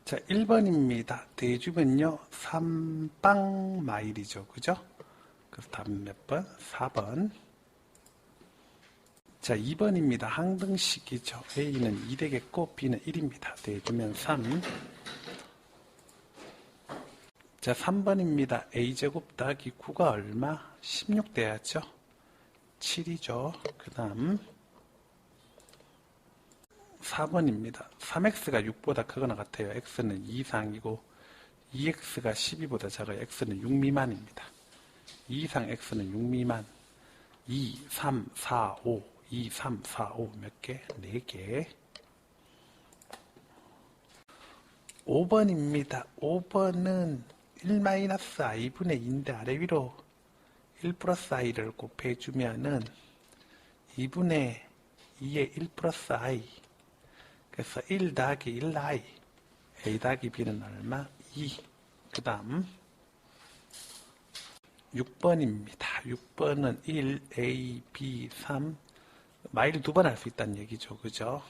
자, 1번입니다. 대주면요, 3빵 마일이죠. 그죠? 그래서 답은 몇 번? 4번. 자, 2번입니다. 항등식이죠. A는 2 되겠고, B는 1입니다. 대주면 3. 자, 3번입니다. A제곱 더하기 9가 얼마? 16 돼야죠. 7이죠. 그 다음 4번입니다. 3x가 6보다 크거나 같아요. x는 2 이상이고 2x가 12보다 작아요. x는 6 미만입니다. 2 이상 x는 6 미만. 2, 3, 4, 5. 2, 3, 4, 5 몇 개? 4개. 5번입니다. 5번은 1-i분의 2인데 아래 위로 1 플러스 i를 곱해주면은 2분의 2의 1 플러스 i. 그래서 1 더하기 1i. a 더하기 b는 얼마? 2. 그 다음 6번입니다. 6번은 1, a, b, 3. 마일 2번 할 수 있다는 얘기죠. 그죠?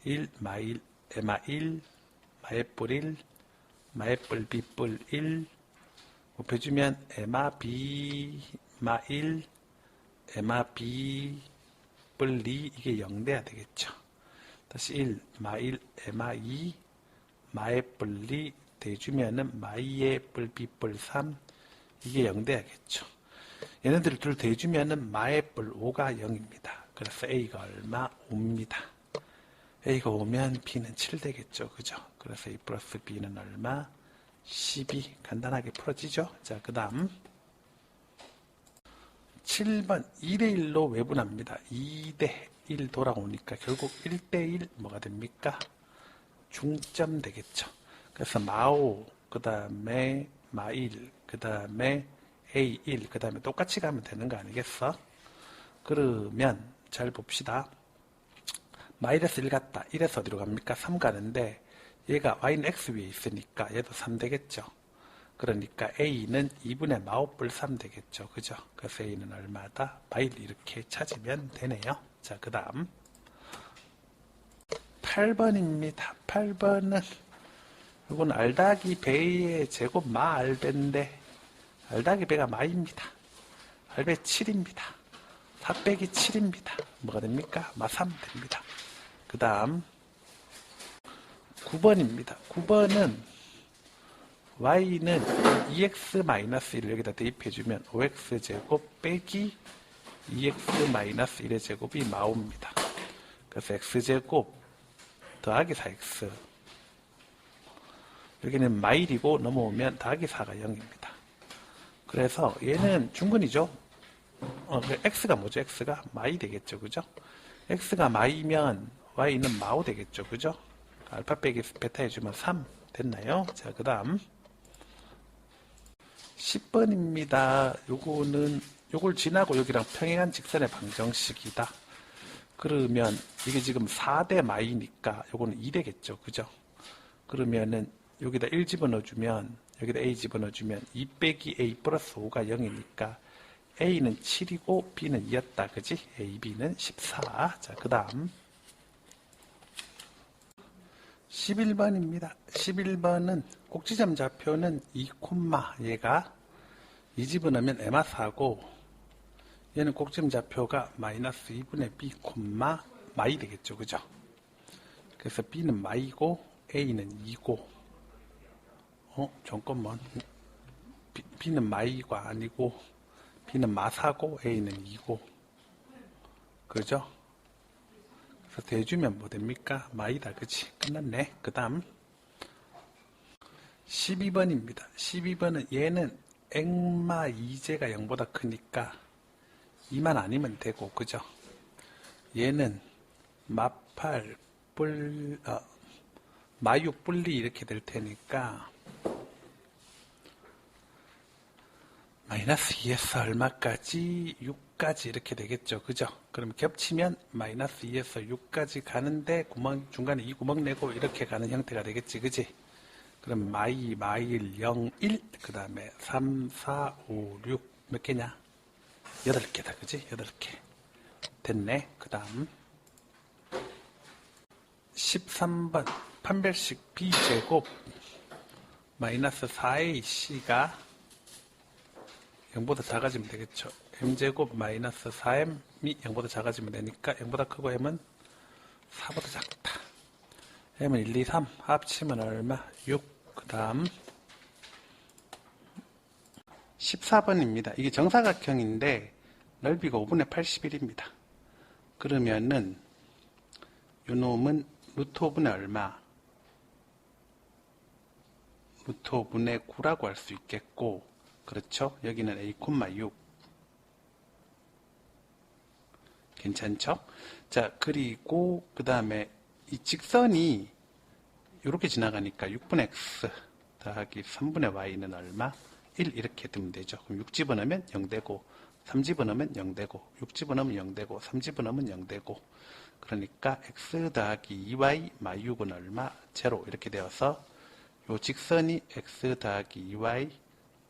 1, 마일, 에마 1, 마에뿔 1, 마에뿔 b뿔 1. 곱해주면 에마 b, 마 1, 에마 b, 뿔 2. 이게 0 돼야 되겠죠. 다시 1, 마 1, 에마 2, 마의 뿔 2 대주면은 마이의 뿔 b 뿔 3. 이게 0 돼야겠죠. 얘네들을 둘 대주면은 마의 뿔 5가 0입니다. 그래서 A가 얼마? 5입니다. A가 5면 B는 7 되겠죠. 그죠? 그래서 A 플러스 B는 얼마? 12. 간단하게 풀어지죠? 자, 그 다음 7번 2대1로 외분합니다. 2대1 돌아오니까 결국 1대1 뭐가 됩니까? 중점 되겠죠. 그래서 마5, 그 다음에 마1, 그 다음에 A1, 그 다음에 똑같이 가면 되는 거 아니겠어? 그러면 잘 봅시다. 마이너스 1 갔다. 1에서 어디로 갑니까? 3 가는데 얘가 y는 x 위에 있으니까 얘도 3 되겠죠. 그러니까 a는 2분의 마오뿔 3 되겠죠. 그죠? 그래서 a는 얼마다? 마일 이렇게 찾으면 되네요. 자, 그 다음 8번입니다. 8번은 이건 알 더하기 배의 제곱 마 알배인데 알 더하기 배가 마입니다. 알배 7입니다. 4 빼기 7입니다. 뭐가 됩니까? 마 3 됩니다. 그 다음 9번입니다. 9번은 y는 2x-1을 여기다 대입해주면 5x제곱 빼기 2x-1의 제곱이 마옵니다. 그래서 x제곱 더하기 4x. 여기는 마일이고 넘어오면 더하기 4가 0입니다. 그래서 얘는 중근이죠. x가 뭐죠? x가 마이 되겠죠. 그죠? x가 마이면 y는 마오 되겠죠. 그죠? 알파 빼기 베타 해주면 3 됐나요? 자, 그 다음 10번입니다. 요걸 지나고 여기랑 평행한 직선의 방정식이다. 그러면 이게 지금 4대 마이니까 요거는 2 되겠죠. 그죠? 그러면은 여기다 1 집어넣어주면 여기다 a 집어넣어주면 2 빼기 a 플러스 5가 0이니까 a는 7이고 b는 2였다. 그지? a, b는 14. 자, 그 다음 11번입니다. 11번은 꼭지점 좌표는 2, 얘가 2 집어넣으면 에마4고 얘는 꼭지점 좌표가 마이너스 2분의 b, 마이 되겠죠. 그죠? 그래서 b는 마이고 a는 2고 잠깐만 b는 마이가 아니고 b는 마4고 a는 2고 그죠? 그래서 대주면 뭐 됩니까? 마이다. 그치? 끝났네. 그 다음 12번입니다. 12번은 얘는 액마 2제가 0보다 크니까 2만 아니면 되고 그죠? 얘는 마8 마6 뿔리 이렇게 될 테니까 마이너스 2에서 얼마까지? 6까지 이렇게 되겠죠. 그죠? 그럼 겹치면 마이너스 2에서 6까지 가는데 중간에 이 구멍 내고 이렇게 가는 형태가 되겠지. 그지? 그럼 마일 0, 1, 그 다음에 3, 4, 5, 6 몇 개냐? 8개다. 그지? 8개. 됐네. 그 다음 13번 판별식 b제곱 마이너스 4ac가 0보다 작아지면 되겠죠. m제곱 마이너스 4m이 0보다 작아지면 되니까 0보다 크고 m은 4보다 작다. m은 1, 2, 3 합치면 얼마? 6. 그 다음 14번입니다. 이게 정사각형인데 넓이가 5분의 81입니다. 그러면은 요놈은 루트 5분의 얼마? 루트 5분의 9라고 할 수 있겠고, 그렇죠? 여기는 a, 6. 괜찮죠? 자, 그리고 그 다음에 이 직선이 이렇게 지나가니까 6분의 x 더하기 3분의 y는 얼마? 1 이렇게 두면 되죠. 그럼 6 집어넣으면 0 되고 3 집어넣으면 0 되고 6 집어넣으면 0 되고 3 집어넣으면 0 되고, 그러니까 x 더하기 2y 마 6은 얼마? 제로 이렇게 되어서 요 직선이 x 더하기 2y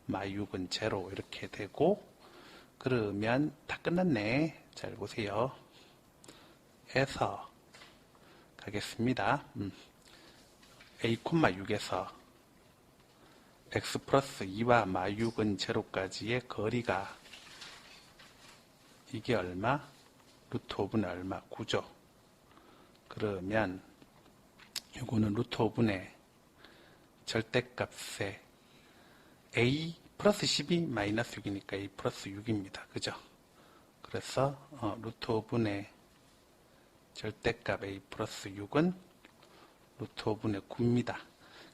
마 6은 제로 이렇게 되고, 그러면 다 끝났네. 잘 보세요. 에서 가겠습니다. a, 6에서 x 플러스 2와 마 6은 제로까지의 거리가 이게 얼마? 루트 5분의 얼마? 9죠. 그러면 이거는 루트 5분의 절대값에 a 플러스 12 마이너스 6이니까 a 플러스 6입니다. 그죠? 그래서 루트 5분의 절대값 a 플러스 6은 루트 5분의 9입니다.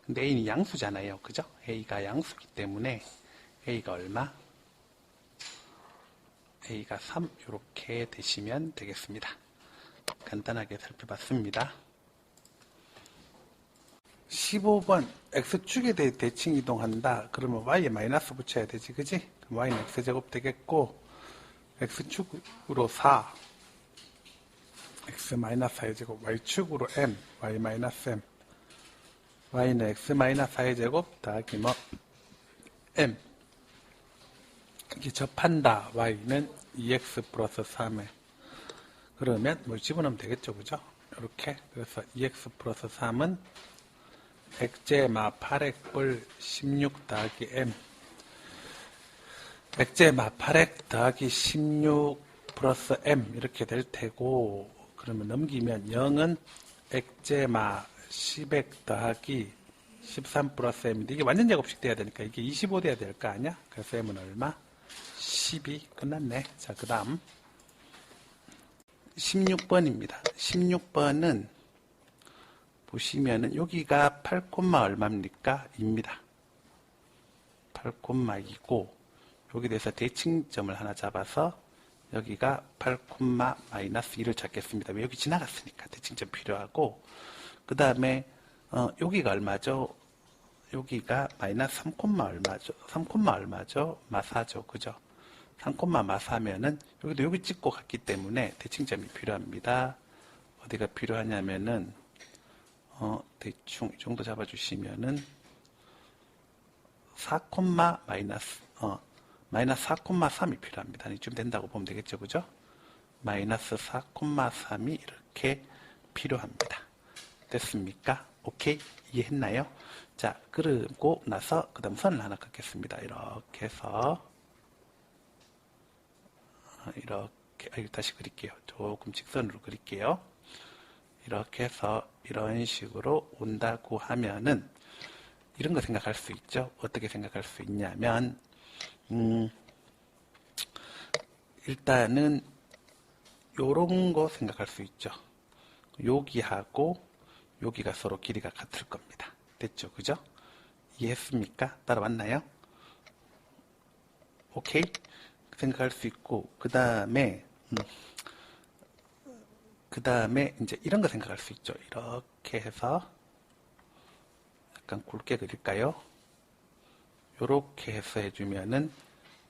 근데 a는 양수잖아요. 그죠? a가 양수기 때문에 a가 얼마? a가 3 이렇게 되시면 되겠습니다. 간단하게 살펴봤습니다. 15번 x축에 대해 대칭 이동한다. 그러면 y에 마이너스 붙여야 되지, 그지? 그럼 y는 x제곱 되겠고, x축으로 4 x 마이너스 4의 제곱, y축으로 m y 마이너스 m, y는 x 마이너스 4의 제곱 더하기 뭐 m, 이게 접한다. y는 2x 플러스 3에, 그러면 뭘 집어넣으면 되겠죠, 그죠? 이렇게. 그래서 2x 플러스 3은 액제마 8x불 16 더하기 m, 액제마 8x 더하기 16 플러스 m 이렇게 될 테고, 그러면 넘기면 0은 액제마 10x 더하기 13 플러스 m인데, 이게 완전 제곱식 돼야 되니까 이게 25 돼야 될 거 아니야? 그래서 m은 얼마? 12. 끝났네. 자, 그 다음 16번입니다. 16번은 보시면은 여기가 8, 얼마입니까? 입니다. 8, 2고 여기 대해서 대칭점을 하나 잡아서 여기가 8, 마이너스 2를 찾겠습니다. 왜? 여기 지나갔으니까 대칭점 필요하고, 그 다음에 여기가 얼마죠? 여기가 마이너스 3, 얼마죠? 3, 얼마죠? 마4죠. 그죠? 3, 마4면은 여기도 여기 찍고 갔기 때문에 대칭점이 필요합니다. 어디가 필요하냐면은 대충 이 정도 잡아주시면은 4, 마이너스 4,3이 필요합니다. 이쯤 된다고 보면 되겠죠, 그죠? 마이너스 4,3이 이렇게 필요합니다. 됐습니까? 오케이? 이해했나요? 자, 그러고 나서 그 다음 선을 하나 긋겠습니다. 이렇게 해서 이렇게 다시 그릴게요. 조금 직선으로 그릴게요. 이렇게 해서 이런 식으로 온다고 하면은 이런 거 생각할 수 있죠. 어떻게 생각할 수 있냐면 일단은 요런 거 생각할 수 있죠. 여기하고 여기가 서로 길이가 같을 겁니다. 됐죠? 그죠? 이해했습니까? 따라왔나요? 오케이? 생각할 수 있고, 그 다음에 이제 이런 거 생각할 수 있죠. 이렇게 해서 약간 굵게 그릴까요? 요렇게 해서 해주면은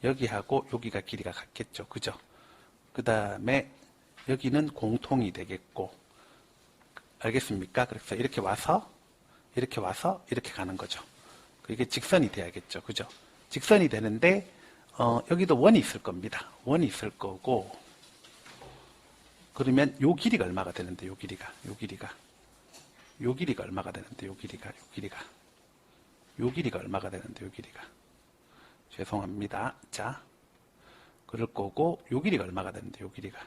여기하고 여기가 길이가 같겠죠. 그죠? 그 다음에 여기는 공통이 되겠고, 알겠습니까? 그래서 이렇게 와서 이렇게 가는 거죠. 이게 직선이 돼야겠죠. 그죠? 직선이 되는데 여기도 원이 있을 겁니다. 원이 있을 거고, 그러면 요 길이가 얼마가 되는데 요 길이가 요 길이가 얼마가 되는데, 요 길이가 얼마가 되는데, 요 길이가. 죄송합니다. 자, 그럴 거고, 요 길이가 얼마가 되는데, 요 길이가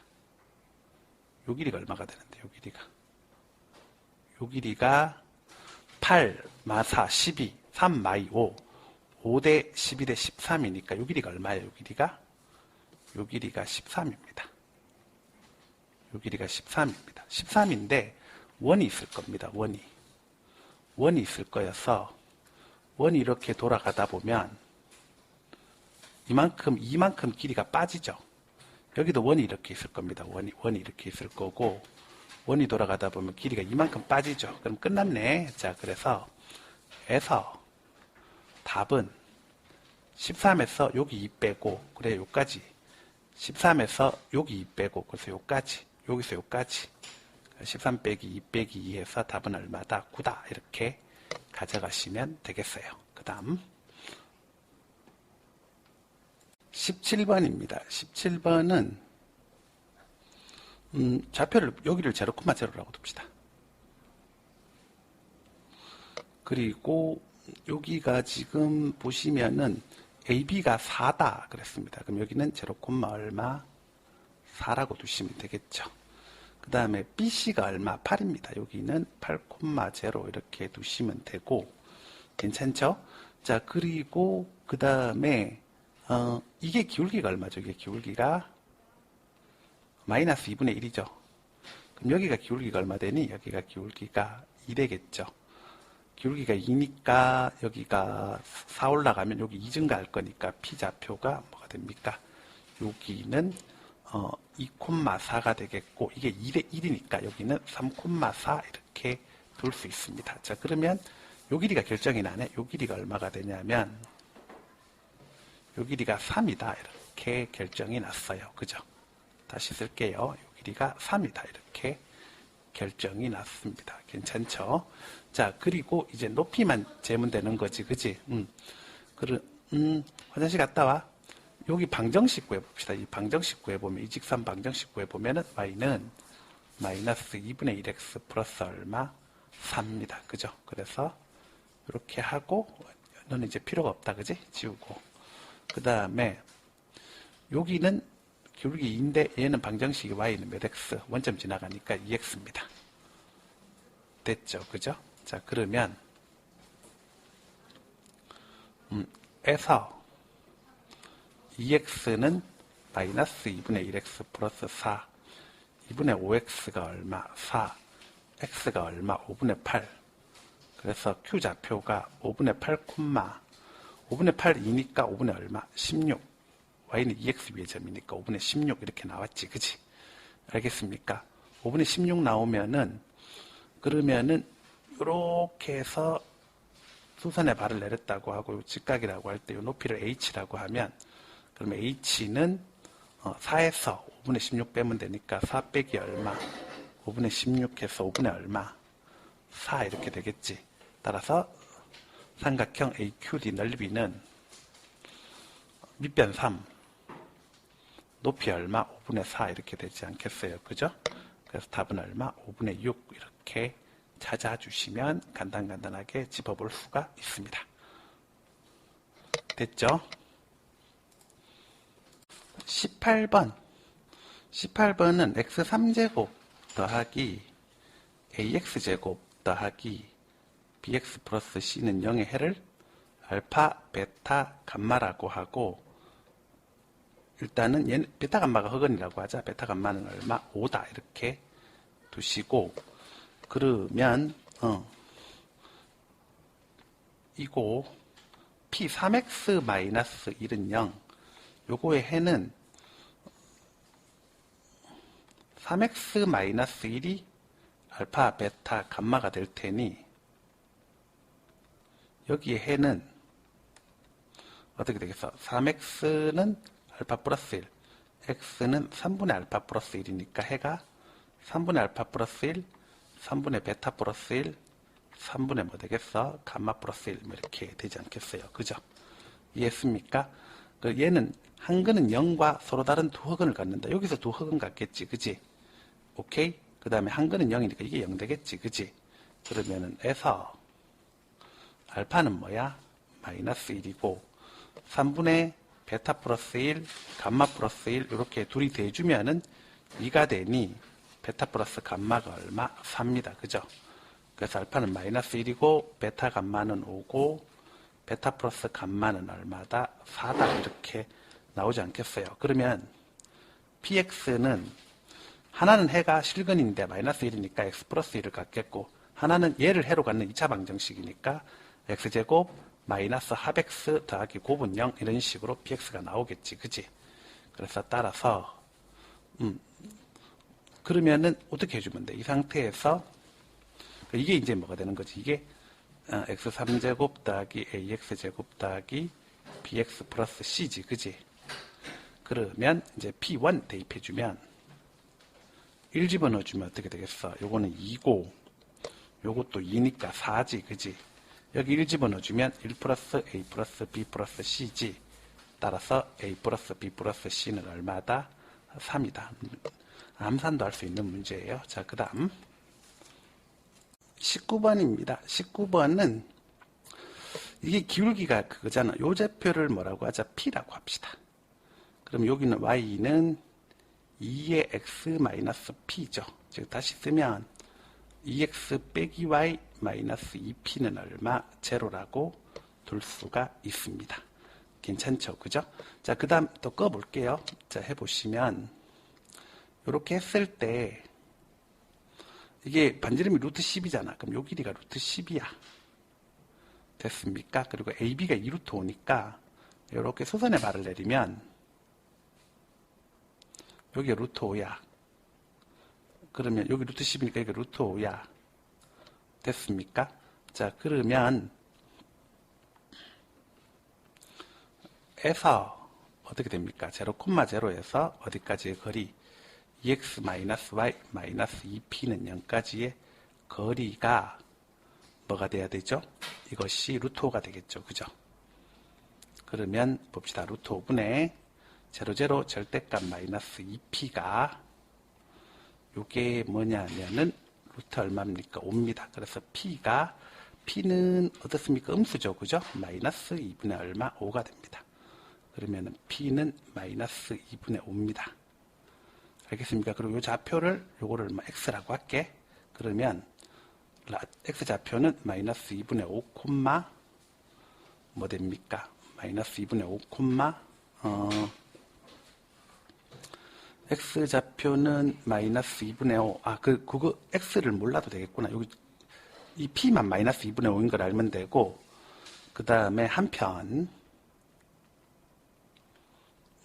얼마가 되는데, 요 길이가 8, 마 4, 12, 3, 마이 5, 5대 12대 13이니까 요 길이가 얼마예요? 요 길이가 13입니다. 요 길이가 13입니다. 13인데 원이 있을 겁니다. 원이 있을 거여서 원이 이렇게 돌아가다 보면 이만큼 길이가 빠지죠. 여기도 원이 이렇게 있을 겁니다. 원이 이렇게 있을 거고, 원이 돌아가다 보면 길이가 이만큼 빠지죠. 그럼 끝났네. 자, 그래서 답은 13에서 여기 2 빼고, 그래, 요까지. 13에서 여기 2 빼고, 그래서 요까지. 여기서 요까지. 13 빼기 2 빼기 2해서 답은 얼마다? 9다. 이렇게 가져가시면 되겠어요. 그 다음 17번입니다. 17번은 좌표를 여기를 0,0라고 둡시다. 그리고 여기가 지금 보시면은 AB가 4다 그랬습니다. 그럼 여기는 0, 얼마 4라고 두시면 되겠죠. 그 다음에 BC가 얼마 8입니다. 여기는 8,0 이렇게 두시면 되고 괜찮죠? 자, 그리고 그 다음에 이게 기울기가 얼마죠? 이게 기울기가 마이너스 2분의 1이죠. 그럼 여기가 기울기가 얼마 되니? 여기가 기울기가 2 되겠죠. 기울기가 2니까 여기가 4 올라가면 여기 2 증가할 거니까 P좌표가 뭐가 됩니까? 여기는 2,4가 되겠고 이게 2대 1이니까 여기는 3,4 이렇게 둘 수 있습니다. 자, 그러면 요 길이가 결정이 나네. 요 길이가 얼마가 되냐면 요 길이가 3이다 이렇게 결정이 났어요. 그죠? 다시 쓸게요. 요 길이가 3이다 이렇게 결정이 났습니다. 괜찮죠? 자, 그리고 이제 높이만 재면 되는 거지, 그지? 화장실 갔다 와. 여기 방정식 구해봅시다. 이 방정식 구해보면, 이 직선 방정식 구해보면은 y는 마이너스 2분의 1x 플러스 얼마? 4입니다. 그죠? 그래서 이렇게 하고, 너는 이제 필요가 없다, 그지? 지우고. 그 다음에 여기는 기울기 2인데 얘는 방정식이 y는 몇 x? 원점 지나가니까 2x입니다. 됐죠? 그죠? 자, 그러면 에서 2x는 마이너스 2분의 1x 플러스 4 2분의 5x가 얼마? 4 x가 얼마? 5분의 8 그래서 Q좌표가 5분의 8, 5분의 8 2니까 5분의 얼마? 16 y는 2x 위의 점이니까 5분의 16 이렇게 나왔지, 그치? 알겠습니까? 5분의 16 나오면은 그러면은 이렇게 해서 수선에 발을 내렸다고 하고 직각이라고 할 때 이 높이를 h라고 하면 그러면 h는 4에서 5분의 16 빼면 되니까 4 빼기 얼마? 5분의 16해서 5분의 얼마? 4 이렇게 되겠지. 따라서 삼각형 AQD 넓이는 밑변 3 높이 얼마? 5분의 4 이렇게 되지 않겠어요. 그죠? 그래서 답은 얼마? 5분의 6 이렇게 찾아주시면 간단하게 짚어볼 수가 있습니다. 됐죠? 18번은 x3제곱 더하기 ax제곱 더하기 bx 플러스 c는 0의 해를 알파, 베타, 감마라고 하고 일단은 얘는 베타 감마가 흑은이라고 하자. 베타 감마는 얼마? 5다 이렇게 두시고 그러면 이거 P3x-1은 0 요거의 해는 3x-1이 알파, 베타, 감마가 될 테니 여기에 해는 어떻게 되겠어? 3x는 알파 플러스 1 x는 3분의 알파 플러스 1이니까 해가 3분의 알파 플러스 1 3분의 베타 플러스 1 3분의 뭐 되겠어? 감마 플러스 1 이렇게 되지 않겠어요? 그죠? 이해했습니까? 얘는 한근은 0과 서로 다른 두 흑은을 갖는다. 여기서 두 흑은 같겠지, 그지? 오케이? 그 다음에 한근은 0이니까 이게 0 되겠지, 그지? 그러면은 에서 알파는 뭐야? 마이너스 1이고 3분의 베타 플러스 1, 감마 플러스 1 이렇게 둘이 대주면은 2가 되니 베타 플러스 감마가 얼마? 4입니다. 그죠? 그래서 알파는 마이너스 1이고 베타 감마는 5고 베타 플러스 감마는 얼마다? 4다. 이렇게 나오지 않겠어요? 그러면 px는 하나는 해가 실근인데 마이너스 1이니까 x 플러스 1을 갖겠고 하나는 얘를 해로 갖는 2차 방정식이니까 x제곱 마이너스 합 x 더하기 곱은 0 이런 식으로 px가 나오겠지. 그지? 그래서 따라서 그러면은 어떻게 해주면 돼? 이 상태에서 이게 이제 뭐가 되는 거지? 이게 x3제곱 더하기 ax제곱 더하기 bx 플러스 c지. 그지? 그러면 이제 p1 대입해주면 1 집어넣어주면 어떻게 되겠어? 요거는 2고 요것도 2니까 4지. 그지? 여기 1 집어넣어주면 1 플러스 a 플러스 b 플러스 c지. 따라서 a 플러스 b 플러스 c는 얼마다? 3이다. 암산도 할 수 있는 문제예요. 자, 그 다음 19번입니다. 19번은 이게 기울기가 그거잖아. 요 좌표를 뭐라고 하자? p라고 합시다. 그럼 여기는 y는 2의 x 마이너스 p죠. 즉 다시 쓰면 2x 빼기 y 마이너스 2p는 얼마? 제로라고 둘 수가 있습니다. 괜찮죠? 그죠? 자, 그 다음 또 꺼볼게요. 자, 해보시면 이렇게 했을 때 이게 반지름이 루트 10이잖아. 그럼 요 길이가 루트 10이야. 됐습니까? 그리고 AB가 2루트 5니까 이렇게 소선의 발을 내리면 여기가 루트 5야. 그러면 여기 루트 10이니까 여기 루트 5야. 됐습니까? 자, 그러면 에서 어떻게 됩니까? 0,0에서 어디까지의 거리? 2x-y-2p는 0까지의 거리가 뭐가 돼야 되죠? 이것이 루트 5가 되겠죠. 그죠? 그러면 봅시다. 루트 5분의 0,0 절대값 마이너스 2p가 요게 뭐냐면은 루트 얼마입니까? 5입니다. 그래서 p는 어떻습니까? 음수죠. 그죠? 마이너스 2분의 얼마? 5가 됩니다. 그러면은 p는 마이너스 2분의 5입니다. 알겠습니까? 그리고 요 좌표를 요거를 x라고 할게. 그러면 x 좌표는 마이너스 2분의 5, 뭐 됩니까? 마이너스 2분의 5, x 좌표는 마이너스 2분의 5. 그거 x를 몰라도 되겠구나. 여기 이 p만 마이너스 2분의 5인 걸 알면 되고, 그 다음에 한편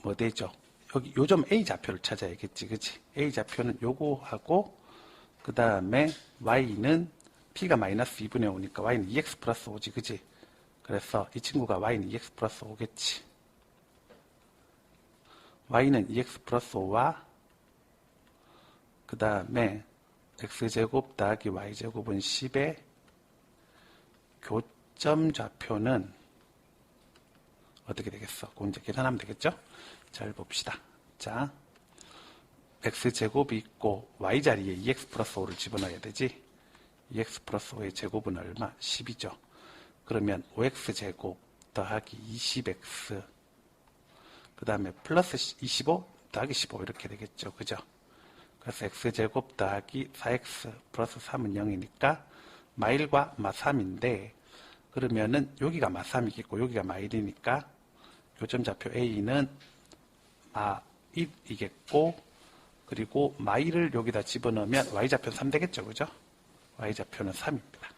뭐 되죠? 여기 요점 A 좌표를 찾아야겠지. 그치? A 좌표는 요거하고, 그 다음에 Y는 P가 마이너스 2분의 5니까 Y는 2X 플러스 5지. 그치? 그래서 이 친구가 Y는 2X 플러스 5겠지. Y는 2X 플러스 5와, 그 다음에 X제곱 더하기 Y제곱은 10의 교점 좌표는 어떻게 되겠어? 그거 이제 계산하면 되겠죠? 잘 봅시다. 자, x제곱이 있고 y자리에 2x 플러스 5를 집어넣어야 되지. 2x 플러스 5의 제곱은 얼마? 10이죠. 그러면 5x제곱 더하기 20x 그 다음에 플러스 25 더하기 15 이렇게 되겠죠. 그죠? 그래서 x제곱 더하기 4x 플러스 3은 0이니까 마일과 마3인데 그러면은 여기가 마3이겠고 여기가 마일이니까 요점 좌표 A는 마1이겠고 그리고 마일을 여기다 집어넣으면 Y좌표는 3 되겠죠. 그죠? Y좌표는 3입니다.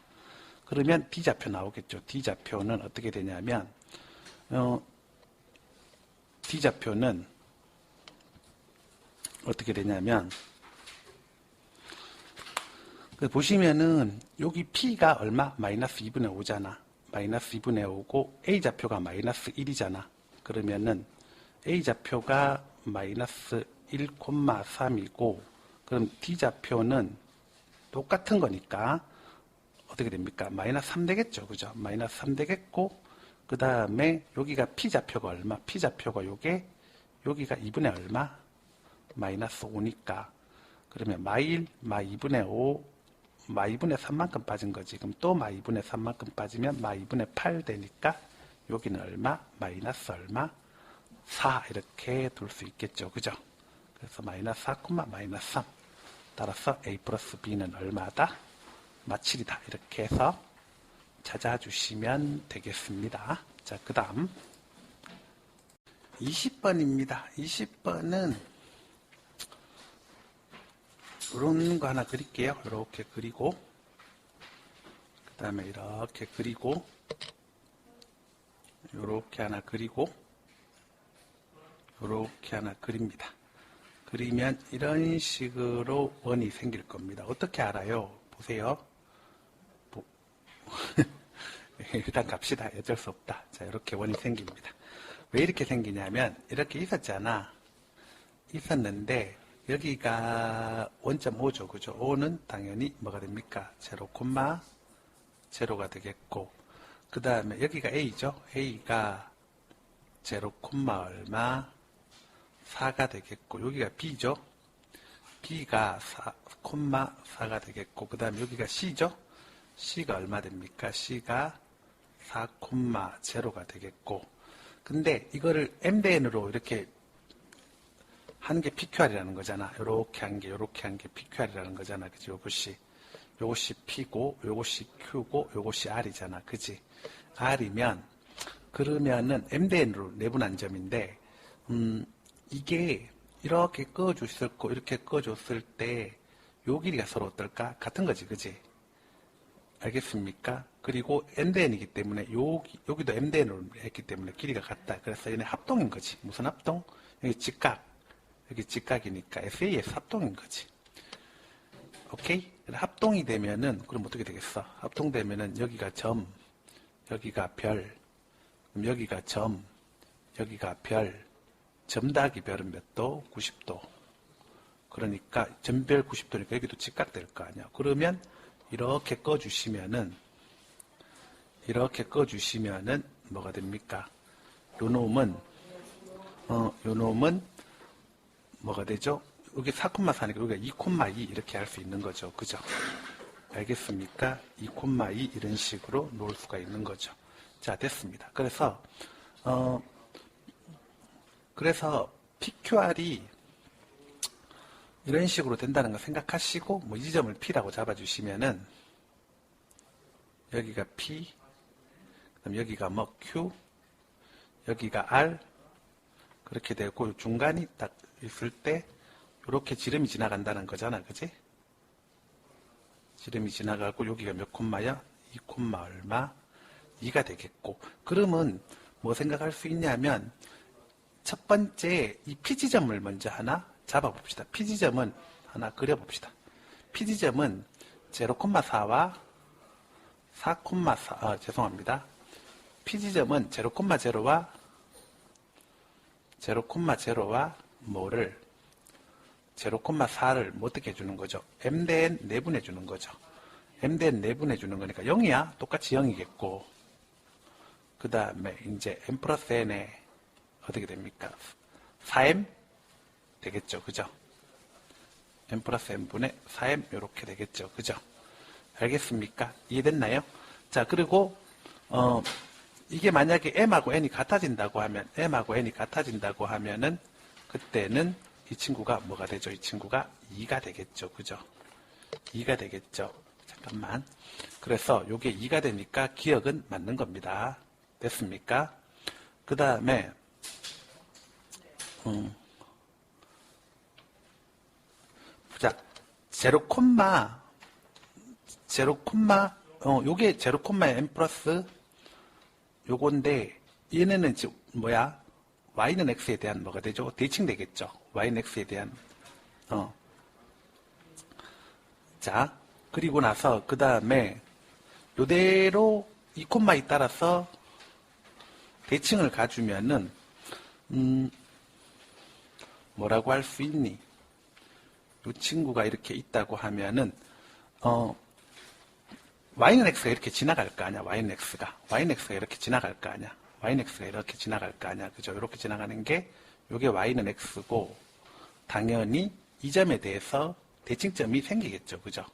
그러면 D좌표 나오겠죠. D좌표는 어떻게 되냐면 D좌표는 어떻게 되냐면 보시면은 여기 P가 얼마? 마이너스 2분의 5잖아. 마이너스 2분의 5고 A좌표가 마이너스 1이잖아. 그러면은 A좌표가 마이너스 1,3이고 그럼 D좌표는 똑같은 거니까 어떻게 됩니까? 마이너스 3 되겠죠. 그죠? 마이너스 3 되겠고 그 다음에 여기가 P좌표가 얼마? P좌표가 여기가 2분의 얼마? 마이너스 5니까 그러면 마1, 마 2분의 5, 마 2분의 3만큼 빠진 거지. 그럼 또 마 2분의 3만큼 빠지면 마 2분의 8 되니까 여기는 얼마? 마이너스 얼마? 4 이렇게 둘 수 있겠죠. 그죠? 그래서 마이너스 4, 마이너스 3. 따라서 A 플러스 B는 얼마다? 마 7이다. 이렇게 해서 찾아주시면 되겠습니다. 자, 그 다음 20번입니다. 20번은 이런 거 하나 그릴게요. 이렇게 그리고 그 다음에 이렇게 그리고 이렇게 하나 그리고 이렇게 하나 그립니다. 그리면 이런 식으로 원이 생길 겁니다. 어떻게 알아요? 보세요. 일단 갑시다. 어쩔 수 없다. 자, 이렇게 원이 생깁니다. 왜 이렇게 생기냐면 이렇게 있었잖아. 있었는데 여기가 원점 5죠. 그죠? 5는 당연히 뭐가 됩니까? 0, 0가 되겠고 그 다음에 여기가 A죠. A가 0, 얼마 4가 되겠고 여기가 B죠. B가 4, 4가 되겠고 그 다음에 여기가 C죠. C가 얼마 됩니까? C가 4, 0가 되겠고 근데 이거를 M대N으로 이렇게 하는 게 PQR이라는 거잖아. 요렇게 한 게 PQR이라는 거잖아. 그치? 요것이 P고, 요것이 Q고, 요것이 R이잖아. 그치? R이면, 그러면은 M대N으로 내분한 점인데, 이게 이렇게 꺼줬을 거, 이렇게 꺼줬을 때, 요 길이가 서로 어떨까? 같은 거지. 그치? 알겠습니까? 그리고 M대N이기 때문에, 여기도 M대N으로 했기 때문에 길이가 같다. 그래서 얘네 합동인 거지. 무슨 합동? 여기 직각. 여기 직각이니까 SAS 합동인 거지. 오케이? 합동이 되면은, 그럼 어떻게 되겠어? 합동되면은 여기가 점, 여기가 별, 그럼 여기가 점, 여기가 별, 점 더하기 별은 몇 도? 90도. 그러니까 점별 90도니까 여기도 직각될 거 아니야. 그러면 이렇게 꺼주시면은 뭐가 됩니까? 요 놈은 뭐가 되죠? 여기 4,4니까 여기가 2,2 이렇게 할 수 있는 거죠. 그죠? 알겠습니까? 2,2 이런 식으로 놓을 수가 있는 거죠. 자, 됐습니다. 그래서 PQR이 이런 식으로 된다는 거 생각하시고 뭐 이 지점을 P라고 잡아주시면은 여기가 P, 그다음 여기가 뭐 Q, 여기가 R 그렇게 되고 중간이 딱 있을 때 이렇게 지름이 지나간다는 거잖아. 그지? 지름이 지나가고 여기가 몇 콤마야? 2 얼마? 2가 되겠고 그러면 뭐 생각할 수 있냐면 첫 번째 이 P지점을 먼저 하나 잡아봅시다. P지점은 하나 그려봅시다. P지점은 0,4와 4,4 죄송합니다. P지점은 0,0와 뭐를 0,4를 뭐 어떻게 해주는 거죠? M대N 내분해 주는 거죠. M대N 내분해 주는 거니까 0이야. 똑같이 0이겠고 그 다음에 이제 M 플러스 N에 어떻게 됩니까? 4M 되겠죠. 그죠? M 플러스 N분의 4M 이렇게 되겠죠. 그죠? 알겠습니까? 이해됐나요? 자, 그리고 이게 만약에 M하고 N이 같아진다고 하면은 그때는 이 친구가 뭐가 되죠? 이 친구가 2가 되겠죠. 그죠? 2가 되겠죠. 잠깐만. 그래서 요게 2가 되니까 기억은 맞는 겁니다. 됐습니까? 그 다음에 자, 0, 요게 0,m 플러스 요건데 얘네는 지금 뭐야? y는 x에 대한 뭐가 되죠? 대칭 되겠죠. y는 x에 대한 자, 그리고 나서 그 다음에 요대로 2,2 따라서 대칭을 가주면은 뭐라고 할 수 있니? 요 친구가 이렇게 있다고 하면은 y는 x가 이렇게 지나갈 거 아니야. y는 x가 이렇게 지나갈 거 아니야. y는 x가 이렇게 지나갈 거 아니야. 그죠? 이렇게 지나가는 게 요게 y는 x고 당연히 이 점에 대해서 대칭점이 생기겠죠. 그죠?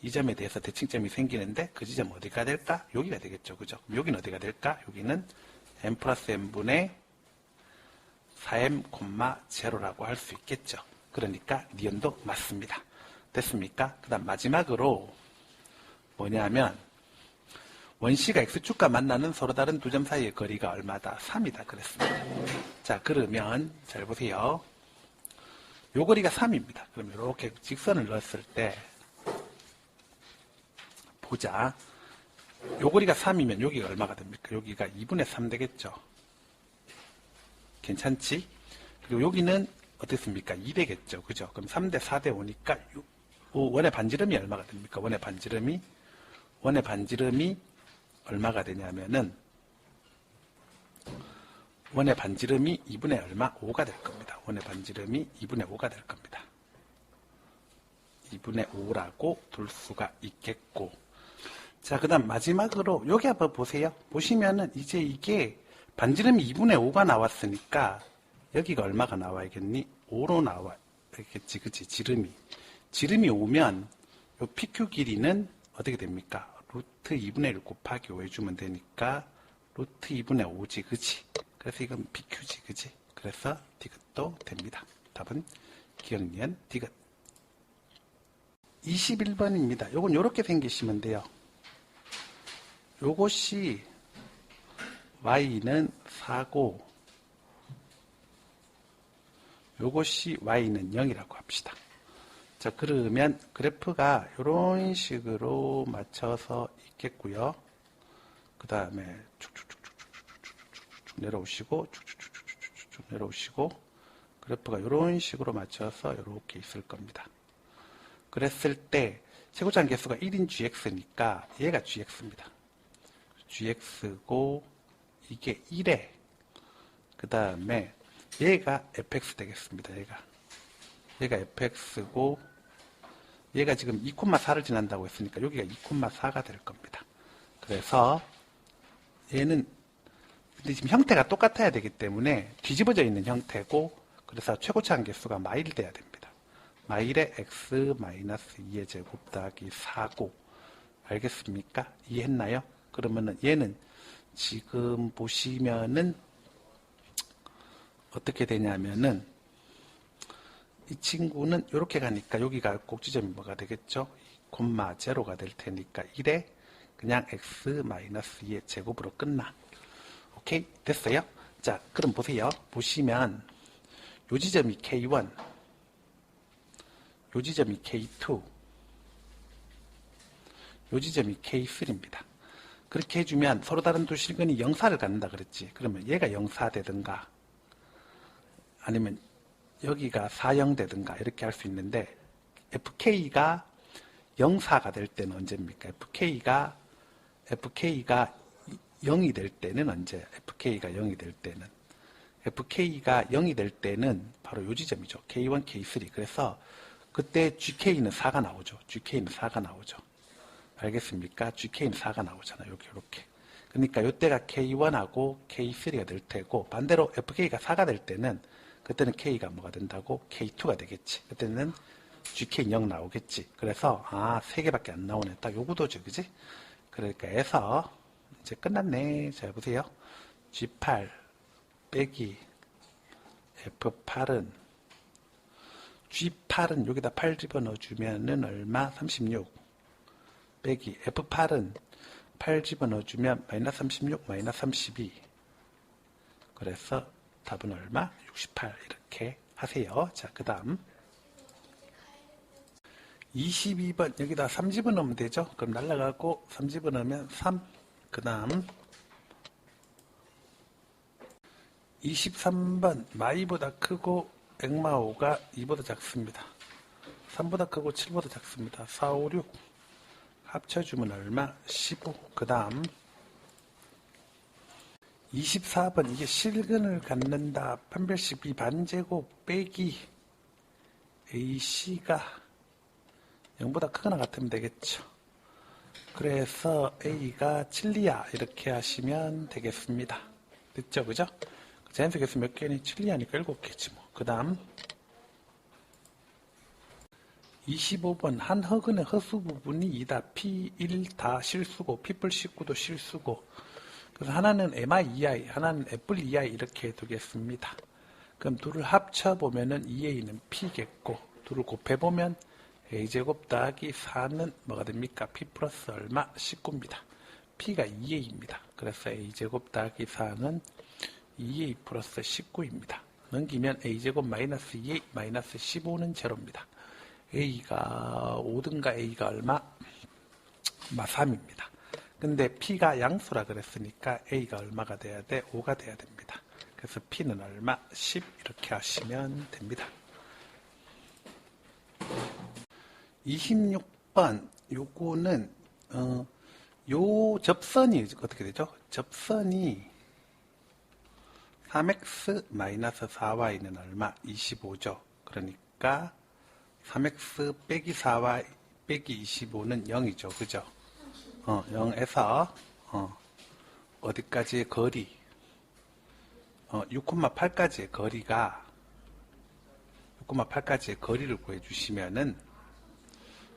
이 점에 대해서 대칭점이 생기는데 그 지점 어디가 될까? 여기가 되겠죠. 그죠? 여기는 어디가 될까? 여기는 m 플러스 n분의 4m, 0라고 할 수 있겠죠. 그러니까 니은도 맞습니다. 됐습니까? 그 다음 마지막으로 뭐냐면 원C가 X축과 만나는 서로 다른 두 점 사이의 거리가 얼마다? 3이다. 그랬습니다. 자, 그러면 잘 보세요. 요 거리가 3입니다. 그럼 이렇게 직선을 넣었을 때 보자. 요 거리가 3이면 여기가 얼마가 됩니까? 여기가 2분의 3 되겠죠. 괜찮지? 그리고 여기는 어떻습니까? 2 되겠죠. 그죠? 그럼 3대 4대 5니까 원의 반지름이 얼마가 됩니까? 원의 반지름이 얼마가 되냐면은 원의 반지름이 2분의 얼마? 5가 될 겁니다. 원의 반지름이 2분의 5가 될 겁니다. 2분의 5라고 둘 수가 있겠고. 자, 그 다음 마지막으로 여기 한번 보세요. 보시면은 이제 이게 반지름이 2분의 5가 나왔으니까 여기가 얼마가 나와야겠니? 5로 나와야겠지. 그치? 지름이 5면 요 PQ 길이는 어떻게 됩니까? 루트 2분의 1 곱하기 5 해주면 되니까 루트 2분의 5지. 그치? 그래서 이건 PQ지. 그치? 그래서 디귿도 됩니다. 답은 기억니은 디귿. 21번입니다. 요건 요렇게 생기시면 돼요. 요것이 y는 4고 요것이 y는 0이라고 합시다. 자, 그러면 그래프가 이런 식으로 맞춰서 있겠고요. 그 다음에 쭉쭉쭉쭉쭉쭉쭉 내려오시고 쭉쭉쭉쭉쭉 내려오시고 그래프가 이런 식으로 맞춰서 이렇게 있을 겁니다. 그랬을 때 최고차항 개수가 1인 gx니까 얘가 gx입니다. gx고 이게 1에 그 다음에 얘가 fx 되겠습니다. 얘가 fx고 얘가 지금 2,4를 지난다고 했으니까 여기가 2,4가 될 겁니다. 그래서 얘는 근데 지금 형태가 똑같아야 되기 때문에 뒤집어져 있는 형태고 그래서 최고차항 개수가 마일 돼야 됩니다. 마일에 x-2의 제곱 더하기 4고 알겠습니까? 이해했나요? 그러면은 얘는 지금 보시면은 어떻게 되냐면은 이 친구는 이렇게 가니까 여기가 꼭지점이 뭐가 되겠죠? 0가 될 테니까 1에 그냥 x-2의 제곱으로 끝나. 오케이? 됐어요? 자, 그럼 보세요. 보시면 요 지점이 K1, 요 지점이 K2, 요 지점이 K3입니다. 그렇게 해주면 서로 다른 두 실근이 영사를 갖는다 그랬지. 그러면 얘가 영사 되든가 아니면 여기가 4영 되든가 이렇게 할 수 있는데 FK가 영사가 될 때는 언제입니까? FK가 0이 될 때는 언제? FK가 0이 될 때는 바로 요 지점이죠. K1, K3. 그래서 그때 GK는 4가 나오죠. 알겠습니까? GK는 4가 나오잖아요. 이렇게. 그러니까 이때가 K1하고 K3가 될 테고 반대로 FK가 4가 될 때는 그때는 K가 뭐가 된다고? K2가 되겠지. 그때는 GK 0 나오겠지. 그래서 3개밖에 안 나오네. 딱 요 구도죠. 그지? 그러니까 해서 이제 끝났네. 자, 보세요. G8 빼기 F8은 G8은 여기다 8 집어넣어주면은 얼마? 36 빼기 F8은 8 집어넣어주면 마이너스 36 마이너스 32 그래서 답은 얼마? 68 이렇게 하세요. 자, 그 다음 22번 여기다 3 집어넣으면 되죠. 그럼 날라가고 3 집어넣으면 3 그 다음 23번 마이보다 크고 액마5가 2보다 작습니다. 3보다 크고 7보다 작습니다. 4, 5, 6 합쳐주면 얼마? 15 그 다음 24번 이게 실근을 갖는다. 판별식 B 반제곱 빼기 AC가 0보다 크거나 같으면 되겠죠. 그래서 A가 7리야 이렇게 하시면 되겠습니다. 됐죠? 그죠? 자연수 개수 몇 개니? 7리야니까 7개지 뭐. 그 다음 25번 한 허근의 허수 부분이 2다. P1 다 실수고 P+19도 실수고 그래서 하나는 MI2I 하나는 F2I 이렇게 두겠습니다. 그럼 둘을 합쳐보면은 2A는 P겠고 둘을 곱해보면 A제곱 더하기 4는 뭐가 됩니까? P 플러스 얼마? 19입니다. P가 2A입니다. 그래서 A제곱 더하기 4는 2A 플러스 19입니다. 넘기면 A제곱 마이너스 2A 마이너스 15는 제로입니다. A가 5든가 A가 얼마? 3입니다. 근데 P가 양수라 그랬으니까 A가 얼마가 돼야 돼? 5가 돼야 됩니다. 그래서 P는 얼마? 10 이렇게 하시면 됩니다. 26번 요거는 요 접선이 어떻게 되죠? 접선이 3x-4y는 얼마? 25죠. 그러니까 3x 빼기 4y 빼기 25는 0이죠. 그죠? 0에서 어디까지의 거리? 6,8까지의 거리가 6,8까지의 거리를 구해주시면은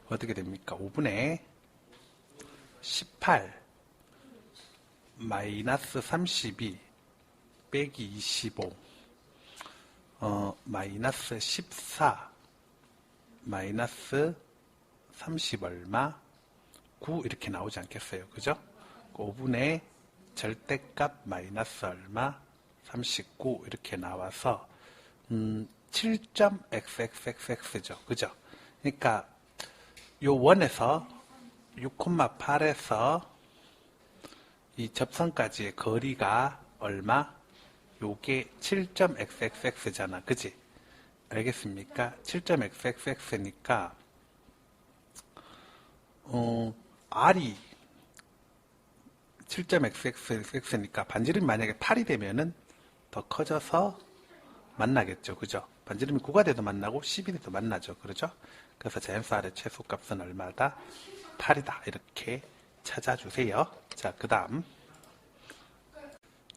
어떻게 됩니까? 5분의 18 마이너스 32 빼기 25 마이너스 14 마이너스 30 얼마 9 이렇게 나오지 않겠어요. 그죠? 5분의 절대값 마이너스 얼마 39 이렇게 나와서 7.xxxx죠. 그죠? 그러니까 요 원에서 6,8에서 이 접선까지의 거리가 얼마? 요게 7.xxx잖아. 그지? 알겠습니까? 7.xxx니까 R이 7.xxx니까 반지름이 만약에 8이 되면은 더 커져서 만나겠죠. 그죠? 반지름이 9가 돼도 만나고 10이 돼도 만나죠. 그렇죠? 그래서 자연수 R의 최소값은 얼마다? 8이다. 이렇게 찾아주세요. 자, 그 다음.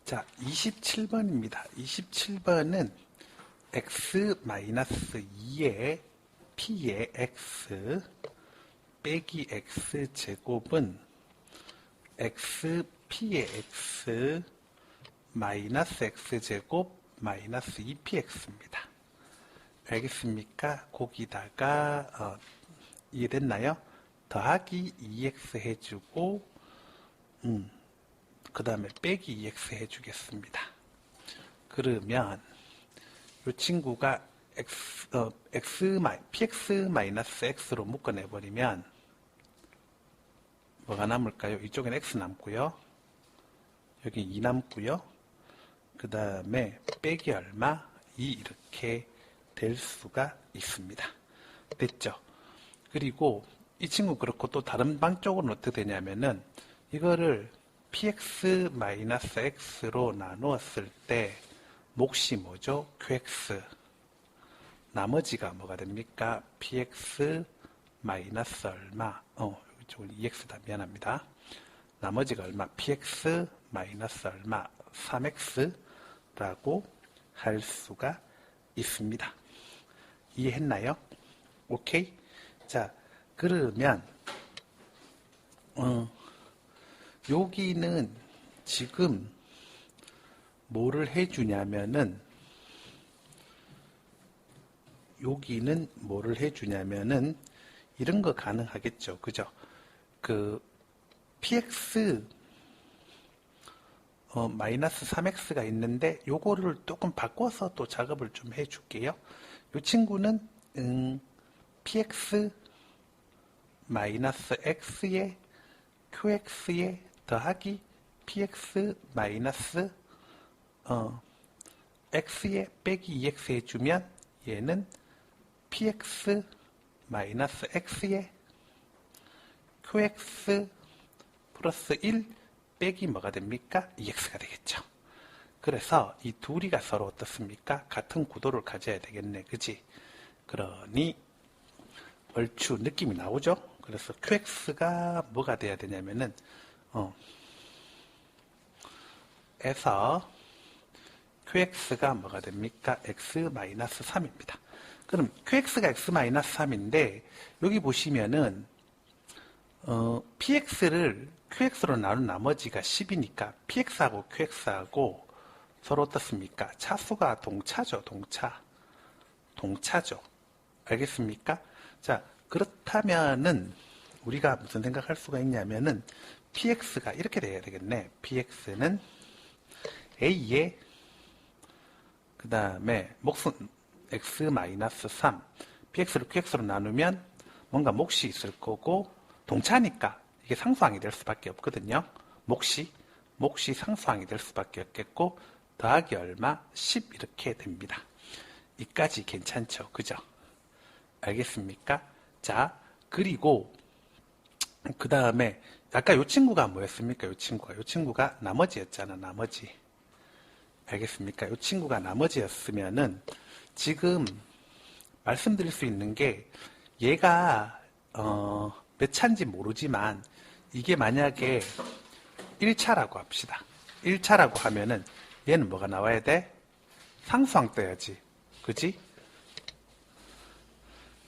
자, 27번입니다. 27번은 x-2의 p의 x 빼기 x제곱은 x p의 x 마이너스 x제곱 마이너스 2px입니다. 알겠습니까? 거기다가 이해됐나요? 더하기 2x 해주고 그 다음에 빼기 2x 해주겠습니다. 그러면 이 친구가 px-x로 묶어내버리면 뭐가 남을까요? 이쪽엔 x 남고요. 여기 2 남고요. 그 다음에 빼기 얼마? 2 이렇게 될 수가 있습니다. 됐죠? 그리고 이 친구 그렇고 또 다른 방쪽으로는 어떻게 되냐면은 이거를 px-x로 나누었을 때 몫이 뭐죠? qx 나머지가 뭐가 됩니까? px 마이너스 얼마? 이쪽은 2x다. 미안합니다. 나머지가 얼마? px 마이너스 얼마? 3x라고 할 수가 있습니다. 이해했나요? 오케이? 자, 그러면 여기는 지금 뭐를 해주냐면은 이런 거 가능하겠죠. 그죠? 그 px 마이너스 3x가 있는데 요거를 조금 바꿔서 또 작업을 좀 해줄게요. 이 친구는 px 마이너스 x에 qx에 더하기 px 마이너스 x에 빼기 2x 해주면 얘는 px 마이너스 x에 qx 플러스 1 빼기 뭐가 됩니까? 2x가 되겠죠. 그래서 이 둘이가 서로 어떻습니까? 같은 구도를 가져야 되겠네. 그지? 그러니 얼추 느낌이 나오죠? 그래서 qx가 뭐가 돼야 되냐면은 에서 qx가 뭐가 됩니까? x-3입니다. 그럼 qx가 x-3인데 여기 보시면은 px를 qx로 나눈 나머지가 10이니까 px하고 qx하고 서로 어떻습니까? 차수가 동차죠. 동차죠. 알겠습니까? 자, 그렇다면은 우리가 무슨 생각할 수가 있냐면은 px가 이렇게 돼야 되겠네. px는 a에 그 다음에 몫은 x-3 px를 qx로 나누면 뭔가 몫이 있을 거고 동차니까 이게 상수항이 될 수밖에 없거든요. 몫이 상수항이 될 수밖에 없겠고 더하기 얼마? 10 이렇게 됩니다. 이까지 괜찮죠? 그죠? 알겠습니까? 자, 그리고 그 다음에 아까 요 친구가 뭐였습니까? 요 친구가 나머지였잖아. 나머지. 알겠습니까? 요 친구가 나머지였으면은 지금 말씀드릴 수 있는 게 얘가 몇 차인지 모르지만 이게 만약에 1차라고 합시다. 1차라고 하면은 얘는 뭐가 나와야 돼? 상수항 떠야지. 그지?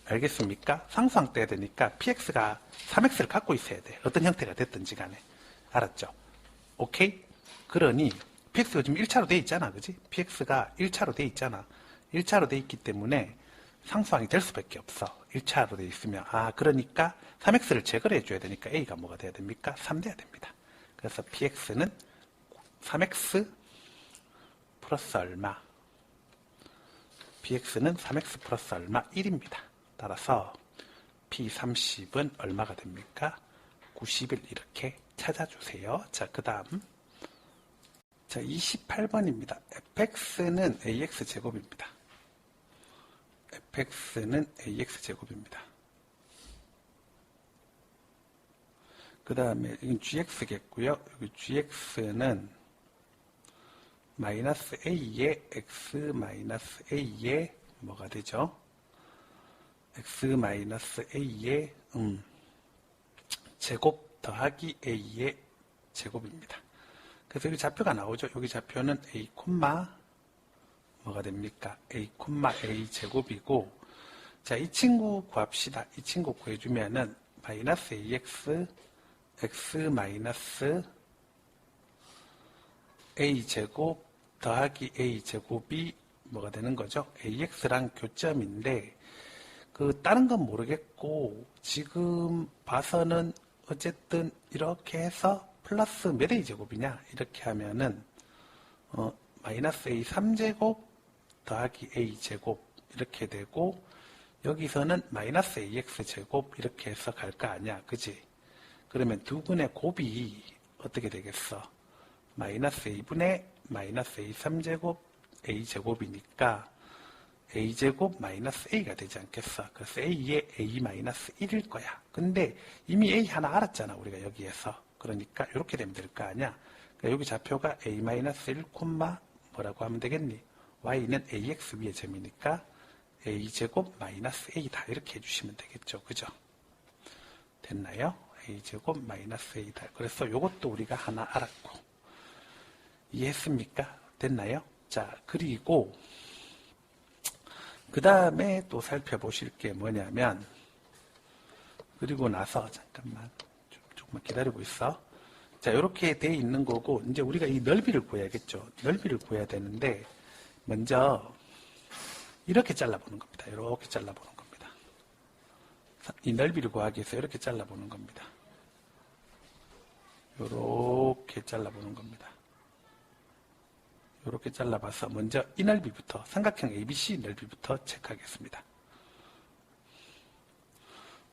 알겠습니까? 상수항 떠야 되니까 px가 3x를 갖고 있어야 돼. 어떤 형태가 됐든지 간에. 알았죠? 오케이? 그러니 px가 지금 1차로 돼 있잖아. 그지? px가 1차로 돼 있잖아. 1차로 돼 있기 때문에 상수항이 될 수밖에 없어. 1차로 돼 있으면. 그러니까 3x를 제거를 해줘야 되니까 a가 뭐가 돼야 됩니까? 3 돼야 됩니다. 그래서 px는 3x 플러스 얼마? px는 3x 플러스 얼마? 1입니다. 따라서 p30은 얼마가 됩니까? 90일 이렇게 찾아주세요. 자, 그 다음 자, 28번입니다. fx는 ax제곱입니다. fx는 ax제곱입니다. 그 다음에 이건 gx겠고요. 여기 gx는 마이너스 a에 x 마이너스 a에 뭐가 되죠? x 마이너스 a의 제곱 더하기 a의 제곱입니다. 그래서 여기 좌표가 나오죠. 여기 좌표는 a, 뭐가 됩니까? a, a 제곱이고, 자, 이 친구 구합시다. 이 친구 구해주면은 마이너스 ax, x 마이너스 a 제곱 더하기 a 제곱이 뭐가 되는 거죠? ax랑 교점인데, 다른 건 모르겠고, 지금 봐서는 어쨌든 이렇게 해서 플러스 몇 a 제곱이냐? 이렇게 하면은, 마이너스 a 3제곱 더하기 a 제곱 이렇게 되고, 여기서는 마이너스 ax 제곱 이렇게 해서 갈 거 아니야. 그지? 그러면 두 분의 곱이 어떻게 되겠어? 마이너스 a분의 마이너스 a 3제곱 a 제곱이니까 a제곱 마이너스 a가 되지 않겠어? 그래서 a의 a 마이너스 1일 거야. 근데 이미 a 하나 알았잖아. 우리가 여기에서. 그러니까 이렇게 되면 될 거 아니야. 그러니까 여기 좌표가 a 마이너스 1, 뭐라고 하면 되겠니? y는 ax 위의 점이니까 a제곱 마이너스 a다. 이렇게 해주시면 되겠죠. 그죠? 됐나요? a제곱 마이너스 a다. 그래서 이것도 우리가 하나 알았고. 이해했습니까? 됐나요? 자, 그리고 그 다음에 또 살펴보실 게 뭐냐면, 그리고 나서 잠깐만 조금만 기다리고 있어. 자, 이렇게 돼 있는 거고, 이제 우리가 이 넓이를 구해야겠죠. 넓이를 구해야 되는데, 먼저 이렇게 잘라보는 겁니다. 이렇게 잘라보는 겁니다. 이 넓이를 구하기 위해서 이렇게 잘라보는 겁니다. 이렇게 잘라보는 겁니다. 이렇게 잘라봐서 먼저 이 넓이부터, 삼각형 ABC 넓이부터 체크하겠습니다.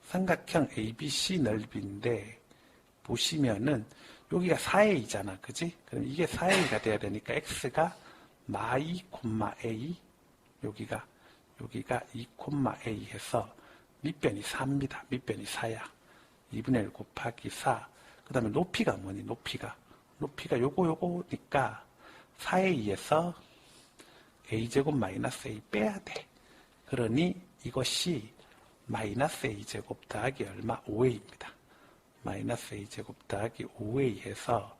삼각형 ABC 넓이인데 보시면은 여기가 4a잖아. 그지? 그럼 이게 4a가 돼야 되니까 x가 마2, a 여기가 2, a 해서 밑변이 4입니다. 밑변이 4야. 2분의 1 곱하기 4. 그 다음에 높이가 뭐니? 높이가 요거니까 4a에서 a제곱 마이너스 a 빼야 돼. 그러니 이것이 마이너스 a제곱 더하기 얼마? 5a입니다. 마이너스 a제곱 더하기 5a 해서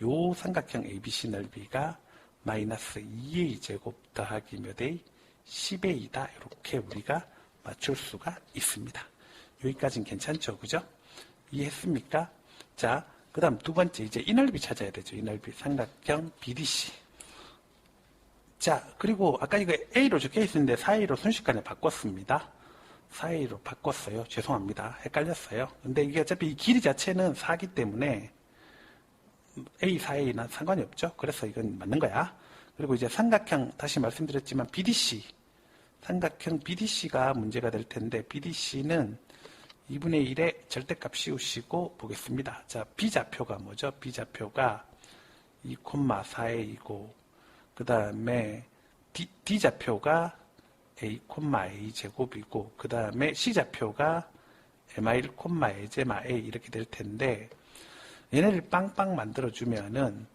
요 삼각형 ABC 넓이가 마이너스 2a제곱 더하기 몇 a? 10a다. 이렇게 우리가 맞출 수가 있습니다. 여기까지는 괜찮죠? 그죠? 이해했습니까? 자, 그 다음 두 번째, 이제 이 넓이 찾아야 되죠. 이 넓이. 삼각형 BDC. 자, 그리고 아까 이거 A로 적혀 있었는데 4A로 순식간에 바꿨습니다. 4A로 바꿨어요. 죄송합니다. 헷갈렸어요. 근데 이게 어차피 이 길이 자체는 4기 때문에 A, 4A는 상관이 없죠. 그래서 이건 맞는 거야. 그리고 이제 삼각형, 다시 말씀드렸지만 BDC. 삼각형 BDC가 문제가 될 텐데, BDC는 2분의 1의 절대값 씌우시고 보겠습니다. 자, B좌표가 뭐죠? B좌표가 2,4A이고, 그 다음에 D좌표가 A, A 제곱이고, 그 다음에 C좌표가 M1, A, 이렇게 될 텐데, 얘네를 빵빵 만들어주면은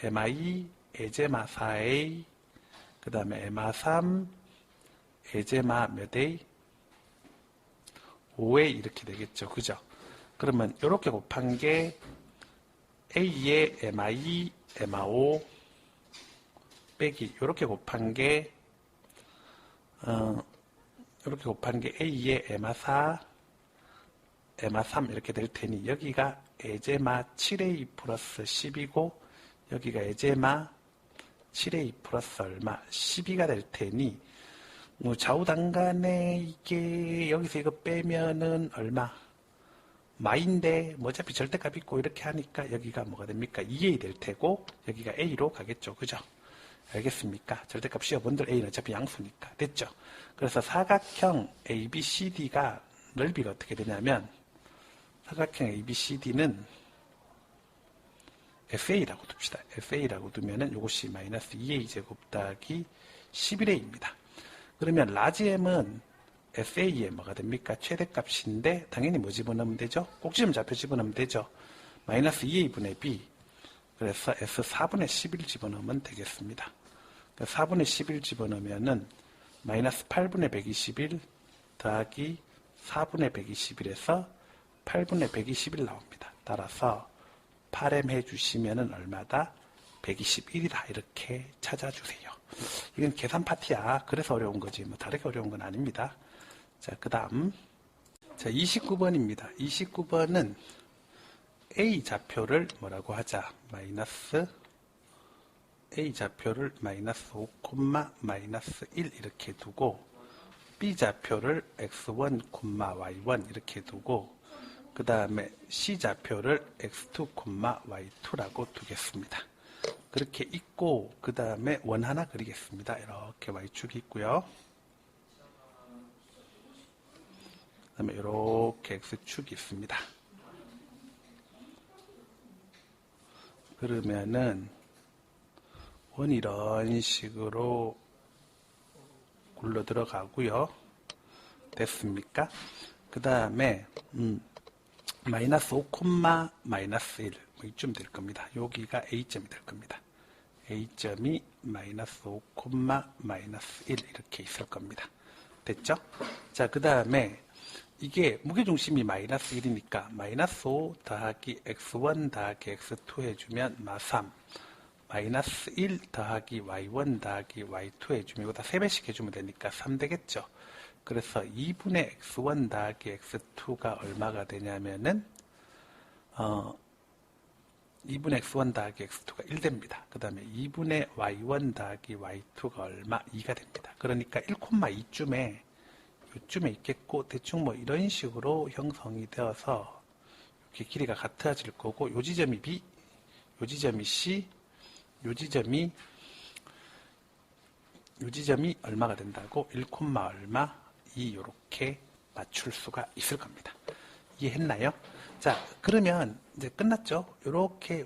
MI, 에제마 4A, 그 다음에 MA3, 에제마 몇 A? 5A 이렇게 되겠죠. 그죠? 그러면 이렇게 곱한 게 A의 MI, MA5 빼기 이렇게 곱한 게 이렇게 곱한 게 A의 MA4, MA3 이렇게 될 테니 여기가 에제마 7A 플러스 10이고 여기가 에제마 7A 플러스 얼마 12가 될 테니 뭐 좌우단간에 이게 여기서 이거 빼면은 얼마 마인데 뭐 어차피 절대값 있고 이렇게 하니까 여기가 뭐가 됩니까? 2A 될 테고 여기가 A로 가겠죠. 그죠? 알겠습니까? 절대값 씌워본들 A는 어차피 양수니까 됐죠? 그래서 사각형 ABCD가 넓이가 어떻게 되냐면 사각형 ABCD는 FA라고 둡시다. FA라고 두면은 이것이 마이너스 2A 제곱 더하기 11A입니다. 그러면 라지 M은 FA에 뭐가 됩니까? 최대값인데 당연히 뭐 집어넣으면 되죠? 꼭지점 좌표 집어넣으면 되죠? 마이너스 2A분의 B. 그래서 S 4분의 11 집어넣으면 되겠습니다. 4분의 11 집어넣으면은 마이너스 8분의 121 더하기 4분의 121에서 8분의 121 나옵니다. 따라서 8M 해주시면은 얼마다? 121이다. 이렇게 찾아주세요. 이건 계산 파티야. 그래서 어려운 거지. 뭐 다르게 어려운 건 아닙니다. 자, 그 다음. 자, 29번입니다. 29번은 A 좌표를 뭐라고 하자? 마이너스 A 좌표를 마이너스 5, 마이너스 1 이렇게 두고 B 좌표를 x1, y1 이렇게 두고 그 다음에 C 좌표를 x2, y2라고 두겠습니다. 그렇게 있고 그 다음에 원 하나 그리겠습니다. 이렇게 y축이 있고요. 그 다음에 이렇게 x축이 있습니다. 그러면은 원이 이런 식으로 굴러 들어가고요. 됐습니까? 그 다음에 마이너스 5, 마이너스 1 뭐 이쯤 될 겁니다. 여기가 A점이 될 겁니다. A점이 마이너스 5, 마이너스 1 이렇게 있을 겁니다. 됐죠? 자, 그 다음에 이게 무게중심이 마이너스 1이니까 마이너스 5 더하기 x1 더하기 x2 해주면 마3 마이너스 1 더하기 y1 더하기 y2 해주면 이거 다 3배씩 해주면 되니까 3 되겠죠. 그래서 2분의 x1 더하기 x2가 얼마가 되냐면은 2분의 x1 더하기 x2가 1 됩니다. 그 다음에 2분의 y1 더하기 y2가 얼마? 2가 됩니다. 그러니까 1,2쯤에 요쯤에 있겠고 대충 뭐 이런 식으로 형성이 되어서 이렇게 길이가 같아질 거고 요 지점이 B, 요 지점이 C, 요 지점이 얼마가 된다고? 1, 얼마? 2 이렇게 맞출 수가 있을 겁니다. 이해했나요? 자, 그러면 이제 끝났죠? 이렇게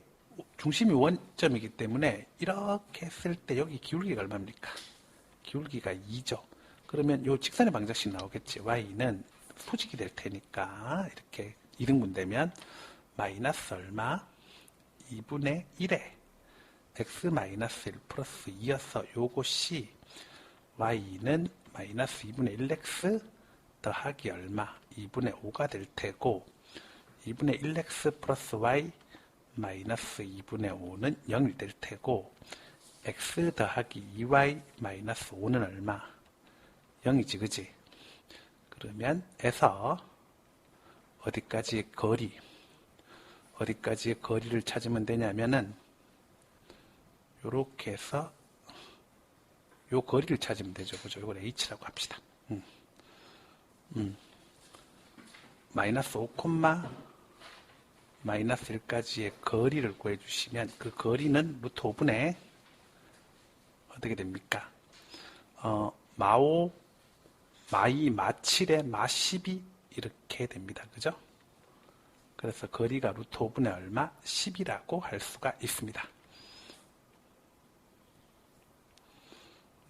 중심이 원점이기 때문에 이렇게 했을 때 여기 기울기가 얼마입니까? 기울기가 2죠. 그러면 요 직선의 방정식 나오겠지. y는 소직이 될 테니까 이렇게 2등분 되면 마이너스 얼마? 2분의 1에 x 마이너스 1 플러스 2여서 요것이 y는 마이너스 2분의 1x 더하기 얼마? 2분의 5가 될 테고 2분의 1x 플러스 y 마이너스 2분의 5는 0이 될 테고 x 더하기 2y 마이너스 5는 얼마? 0이지, 그지? 그러면 에서 어디까지의 거리를 찾으면 되냐면은 요렇게 해서 요 거리를 찾으면 되죠. 그죠? 이걸 h라고 합시다. 마이너스 5, 마이너스 1까지의 거리를 구해주시면 그 거리는 루트 5분의 어떻게 됩니까? 마5, 마2, 마7에 마12 이렇게 됩니다. 그죠? 그래서 거리가 루트 5분의 얼마? 10이라고 할 수가 있습니다.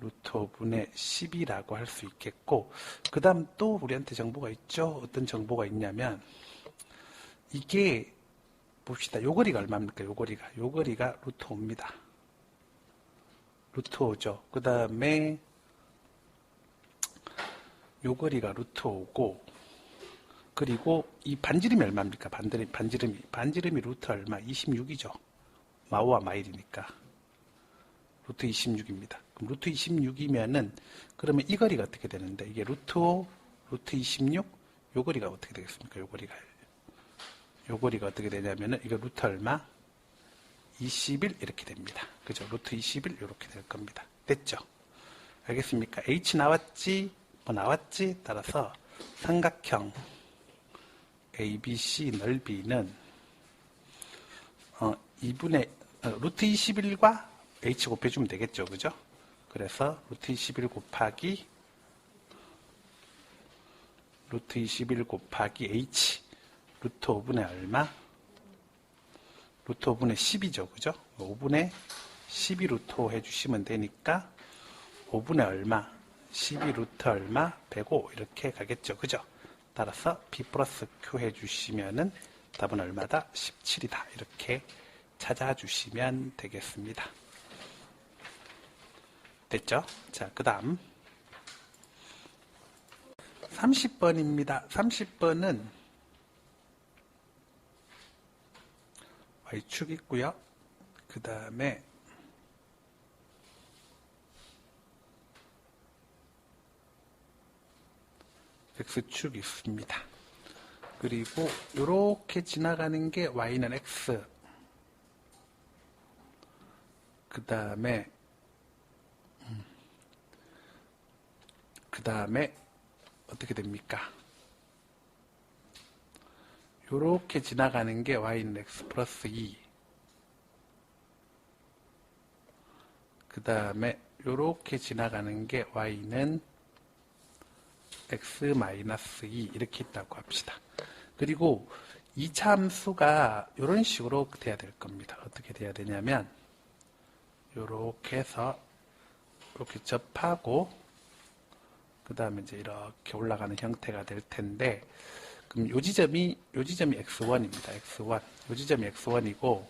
루트 5분의 10이라고 할 수 있겠고, 그 다음 또 우리한테 정보가 있죠? 어떤 정보가 있냐면, 이게, 봅시다. 요 거리가 얼마입니까? 요 거리가 루트 5입니다. 루트 5죠. 그 다음에, 요 거리가 루트 5고, 그리고 이 반지름이 얼마입니까? 반지름이 루트 얼마? 26이죠. 마5와 마1이니까. 루트 26입니다. 그럼 루트 26이면은, 그러면 이 거리가 어떻게 되는데, 이게 루트 5, 루트 26, 요 거리가 어떻게 되겠습니까? 요 거리가 어떻게 되냐면은, 이거 루트 얼마? 21 이렇게 됩니다. 그죠? 루트 21 이렇게 될 겁니다. 됐죠? 알겠습니까? H 나왔지? 뭐 나왔지? 따라서 삼각형 ABC 넓이는 2분의 루트 21과 H 곱해주면 되겠죠. 그죠? 그래서 루트 21 곱하기 H 루트 5분의 얼마? 루트 5분의 10이죠. 그죠? 5분의 12 루트 5 해주시면 되니까 5분의 얼마? 12 루트 얼마? 105 이렇게 가겠죠. 그죠? 따라서 B 플러스 Q 해주시면은 답은 얼마다? 17이다. 이렇게 찾아주시면 되겠습니다. 됐죠? 자, 그 다음 30번입니다. 30번은 Y축 있고요. 그 다음에 X축 있습니다. 그리고 이렇게 지나가는 게 Y는 X, 그 다음에 어떻게 됩니까? 이렇게 지나가는 게 Y는 X 플러스 2, 그 다음에 이렇게 지나가는 게 Y는 X 마이너스 2 이렇게 있다고 합시다. 그리고 이 참수가 이런 식으로 돼야 될 겁니다. 어떻게 돼야 되냐면 이렇게 해서 이렇게 접하고 그 다음에 이제 이렇게 올라가는 형태가 될 텐데, 그럼 요 지점이 x1입니다. x1. 요 지점이 x1이고,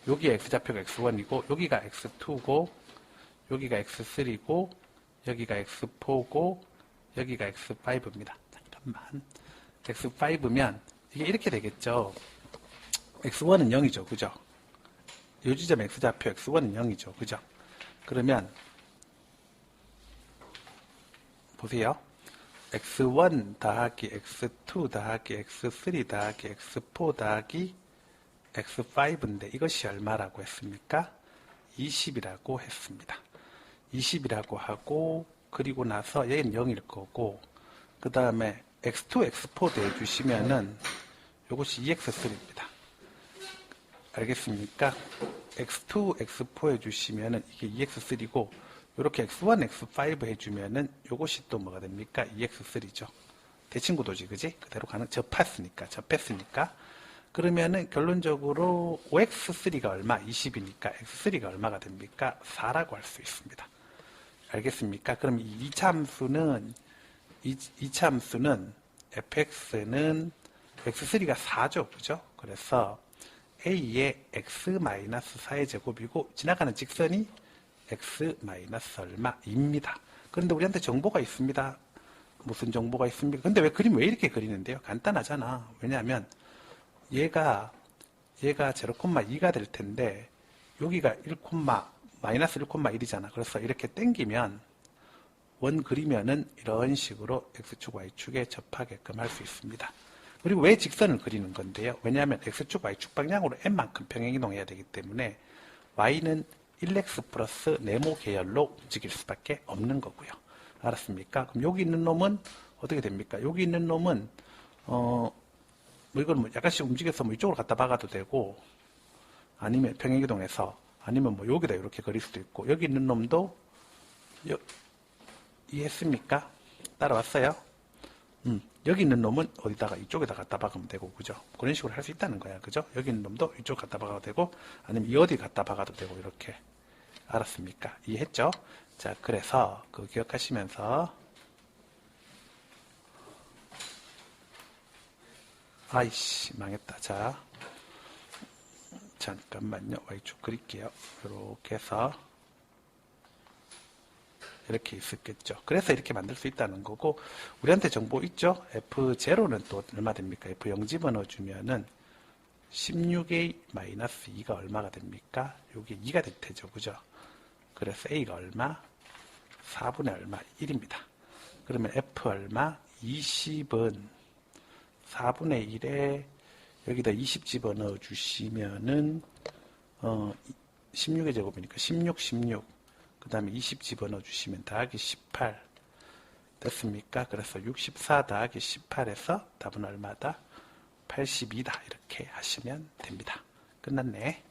여기에 x좌표가 x1이고, 여기가 x2고, 여기가 x3고, 여기가 x4고, 여기가 x5입니다. 잠깐만. x5면 이게 이렇게 되겠죠. x1은 0이죠. 그죠? 요 지점 x좌표 x1은 0이죠. 그죠? 그러면 보세요. x1 더하기 x2 더하기 x3 더하기 x4 더하기 x5인데 이것이 얼마라고 했습니까? 20이라고 했습니다. 20이라고 하고, 그리고 나서 얘는 0일 거고, 그 다음에 x2, x4 대주시면은 이것이 2x3입니다. 알겠습니까? x2, x4 해주시면은 이게 2x3고, 이렇게 x1, x5 해주면은 이것이 또 뭐가 됩니까? 2x3죠. 대칭구도지, 그지? 그대로 접했으니까. 그러면은 결론적으로 5x3가 얼마? 20이니까 x3가 얼마가 됩니까? 4라고 할 수 있습니다. 알겠습니까? 그럼 이 참수는 fx는 x3가 4죠. 그죠? 그래서 a의 x-4의 제곱이고 지나가는 직선이 x- 얼마입니다. 그런데 우리한테 정보가 있습니다. 무슨 정보가 있습니까? 근데 그림 왜 이렇게 그리는데요? 간단하잖아. 왜냐하면 얘가 0,2가 될 텐데 여기가 마이너스 1,1이잖아. 그래서 이렇게 당기면 원 그리면은 이런 식으로 X축, Y축에 접하게끔 할 수 있습니다. 그리고 왜 직선을 그리는 건데요? 왜냐하면 X축, Y축 방향으로 N만큼 평행이동해야 되기 때문에 Y는 1X 플러스 네모 계열로 움직일 수밖에 없는 거고요. 알았습니까? 그럼 여기 있는 놈은 어떻게 됩니까? 여기 있는 놈은 뭐 이건 뭐 약간씩 움직여서 뭐 이쪽으로 갖다 박아도 되고, 아니면 평행이동해서, 아니면 뭐 여기다 이렇게 그릴 수도 있고, 여기 있는 놈도 이해했습니까? 따라왔어요? 여기 있는 놈은 어디다가 이쪽에다 갖다 박으면 되고, 그죠? 그런 식으로 할 수 있다는 거야, 그죠? 여기 있는 놈도 이쪽 갖다 박아도 되고, 아니면 이 어디 갖다 박아도 되고, 이렇게. 알았습니까? 이해했죠? 자, 그래서 그거 기억하시면서, 아이씨, 망했다. 자, 잠깐만요. Y축 그릴게요. 이렇게 해서 이렇게 있었겠죠. 그래서 이렇게 만들 수 있다는 거고, 우리한테 정보 있죠? F0는 또 얼마 됩니까? F0 집어넣어주면은 16A-2가 얼마가 됩니까? 요게 2가 될 테죠. 그죠? 그래서 A가 얼마? 4분의 얼마? 1입니다. 그러면 F 얼마? 20은 4분의 1에 여기다 20 집어넣어 주시면은 16의 제곱이니까 16. 그 다음에 20 집어넣어 주시면 더하기 18 됐습니까? 그래서 64 더하기 18에서 답은 얼마다? 82다. 이렇게 하시면 됩니다. 끝났네.